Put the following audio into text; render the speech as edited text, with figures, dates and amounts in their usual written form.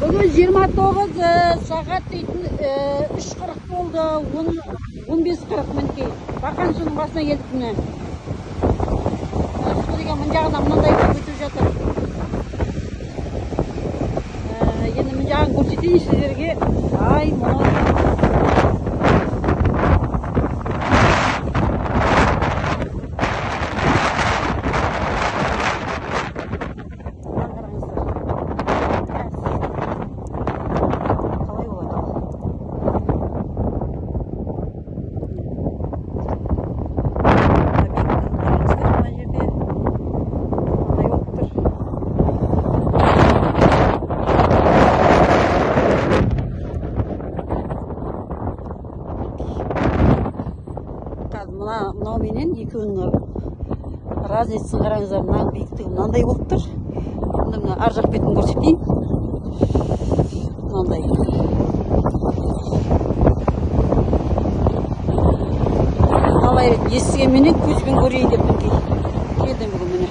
Бүгін 29 сағат дейтін 3:40 болды, 15:40 мінекей. Бақан суының басына келдік міне. Су деген мын жағына мынандай өтіп жатыр. Енді мын жағын көрсетейін сіздерге. Ай, мынау менен екеуінің разницасын қараңыздар. Мынаның биіктігі мынандай болып тұр. Енді мына ар жақ бетін көрсетейін. Мынандай. Талай рет естігенменен көзбен көрейін деп келдім бүгін міне.